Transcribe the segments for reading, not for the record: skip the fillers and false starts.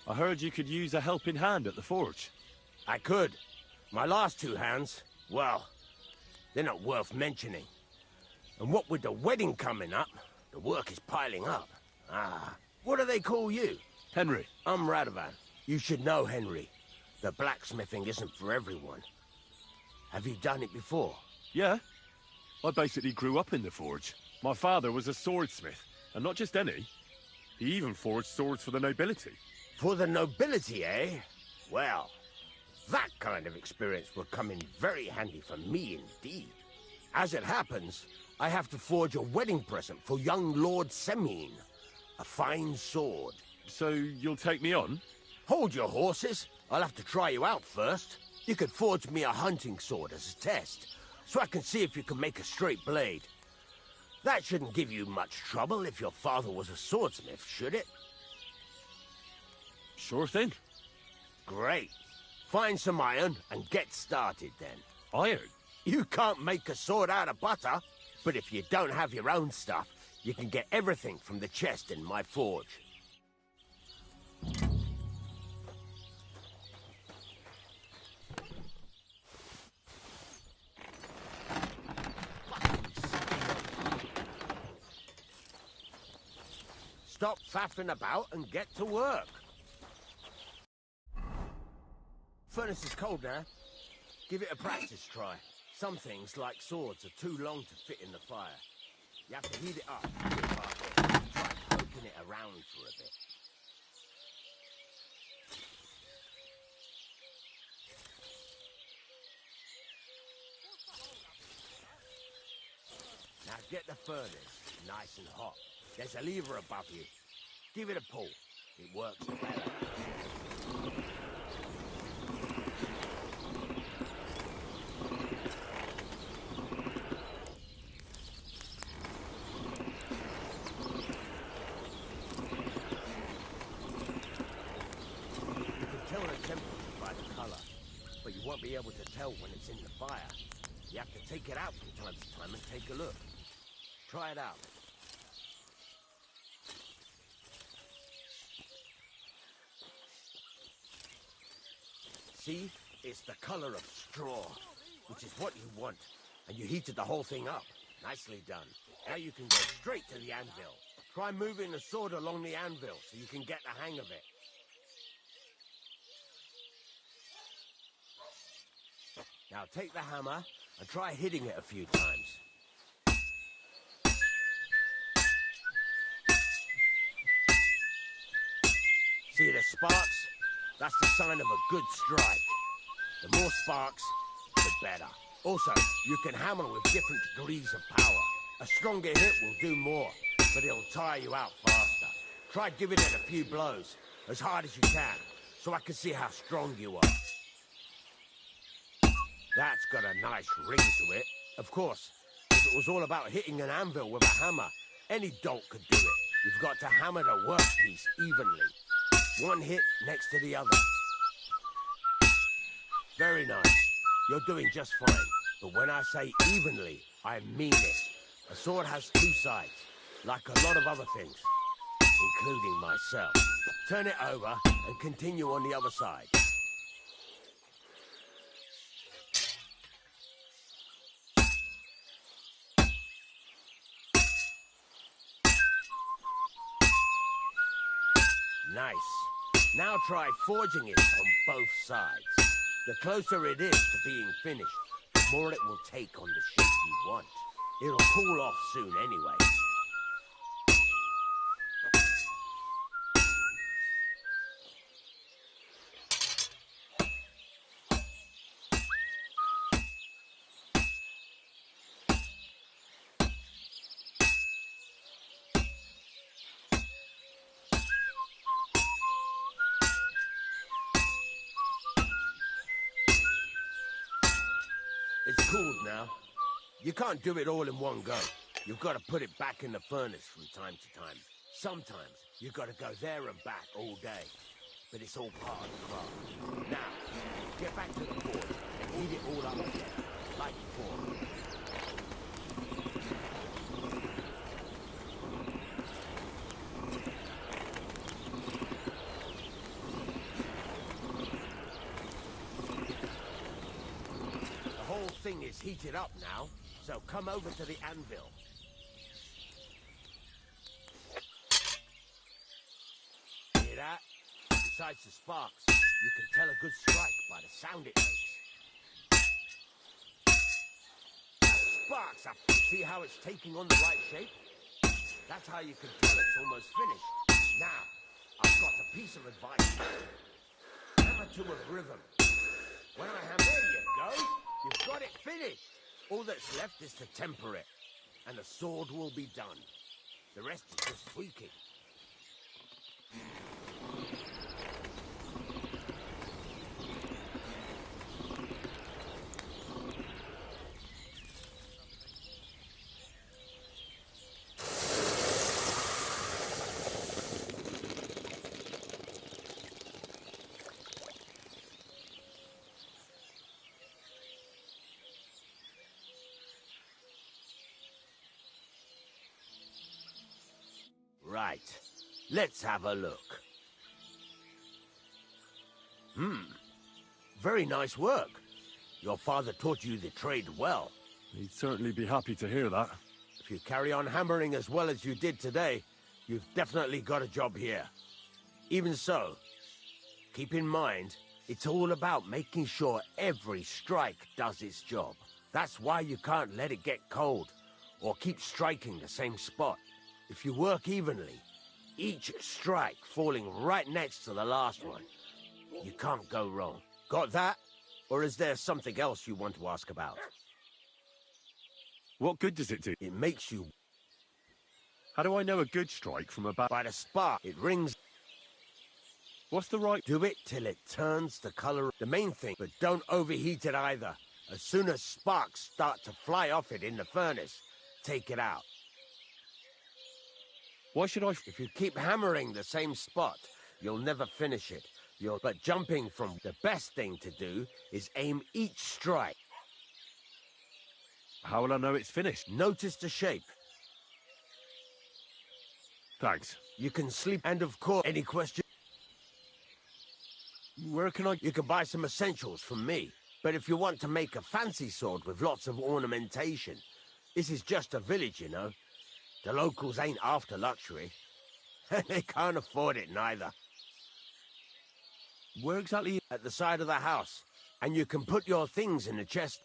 I heard you could use a helping hand at the forge. I could. My last two hands, well, they're not worth mentioning. And what with the wedding coming up, the work is piling up. What do they call you? Henry. I'm Radovan. You should know, Henry. The blacksmithing isn't for everyone. Have you done it before? Yeah. I basically grew up in the forge. My father was a swordsmith, and not just any. He even forged swords for the nobility. For the nobility, eh? Well, that kind of experience will come in very handy for me indeed. As it happens, I have to forge a wedding present for young Lord Semine. A fine sword. So you'll take me on? Hold your horses. I'll have to try you out first. You could forge me a hunting sword as a test, so I can see if you can make a straight blade. That shouldn't give you much trouble if your father was a swordsmith, should it? Sure thing. Great. Find some iron and get started then. Iron? You can't make a sword out of butter, but if you don't have your own stuff, you can get everything from the chest in my forge. Stop faffing about and get to work. Furnace is cold now. Give it a practice try. Some things, like swords, are too long to fit in the fire. You have to heat it up. Try poking it around for a bit. Now get the furnace nice and hot. There's a lever above you. Give it a pull. It works better. Won't be able to tell when it's in the fire. You have to take it out from time to time and take a look. Try it out. See? It's the color of straw, which is what you want. And you heated the whole thing up. Nicely done. Now you can go straight to the anvil. Try moving the sword along the anvil so you can get the hang of it. Now take the hammer and try hitting it a few times. See the sparks? That's the sign of a good strike. The more sparks, the better. Also, you can hammer with different degrees of power. A stronger hit will do more, but it'll tire you out faster. Try giving it a few blows, as hard as you can, so I can see how strong you are. That's got a nice ring to it. Of course, if it was all about hitting an anvil with a hammer, any dolt could do it. You've got to hammer the workpiece evenly. One hit next to the other. Very nice. You're doing just fine. But when I say evenly, I mean it. A sword has two sides, like a lot of other things, including myself. Turn it over and continue on the other side. Nice. Now try forging it on both sides. The closer it is to being finished, the more it will take on the shape you want. It'll cool off soon anyway. It's cooled now. You can't do it all in one go. You've got to put it back in the furnace from time to time. Sometimes you've got to go there and back all day. But it's all part of the craft. Now, get back to the forge and heat it all up again, like before. thing is heated up now, so come over to the anvil. Hear that? Besides the sparks, you can tell a good strike by the sound it makes. Sparks up. See how it's taking on the right shape? That's how you can tell it's almost finished. Now, I've got a piece of advice. Hammer to a rhythm. When I hammer, there you go. You've got it finished. All that's left is to temper it, and the sword will be done. The rest is just tweaking. Right. Let's have a look. Very nice work. Your father taught you the trade well. He'd certainly be happy to hear that. If you carry on hammering as well as you did today, you've definitely got a job here. Even so, keep in mind, it's all about making sure every strike does its job. That's why you can't let it get cold, or keep striking the same spot. If you work evenly, each strike falling right next to the last one, you can't go wrong. Got that? Or is there something else you want to ask about? What good does it do? It makes you... How do I know a good strike from a bad... By the spark, it rings. What's the right... Do it till it turns the color. The main thing, but don't overheat it either. As soon as sparks start to fly off it in the furnace, take it out. Why should I... If you keep hammering the same spot, you'll never finish it. But jumping from the best thing to do is aim each strike. How will I know it's finished? Notice the shape. Thanks. You can sleep, and of course, any question... Where can I... You can buy some essentials from me. But if you want to make a fancy sword with lots of ornamentation, this is just a village, you know. The locals ain't after luxury. They can't afford it neither. Where exactly? At the side of the house. And you can put your things in the chest.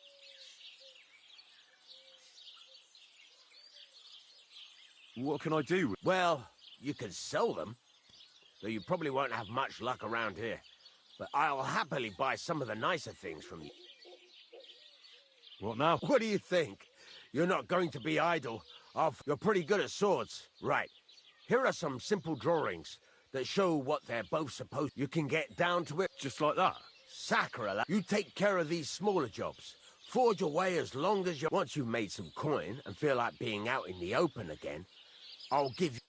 What can I do? Well, you can sell them. Though you probably won't have much luck around here. But I'll happily buy some of the nicer things from you. What now? What do you think? You're not going to be idle. You're pretty good at swords. Right. Here are some simple drawings that show what they're both supposed... You can get down to it. Just like that? Sacrilege. You take care of these smaller jobs. Forge away as long as you... Once you've made some coin and feel like being out in the open again, I'll give you...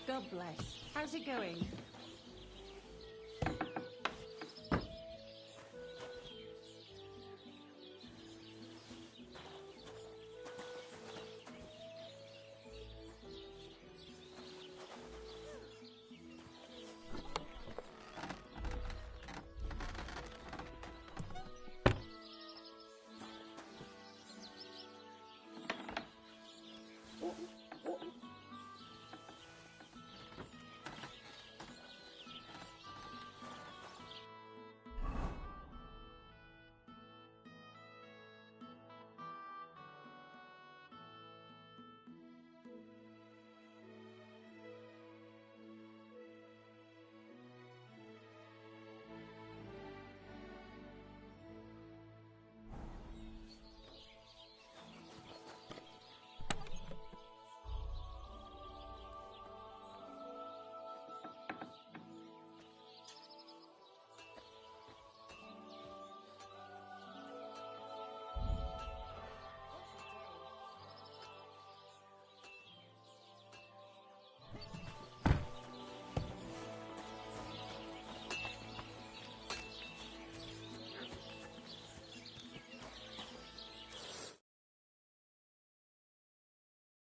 God bless. How's it going?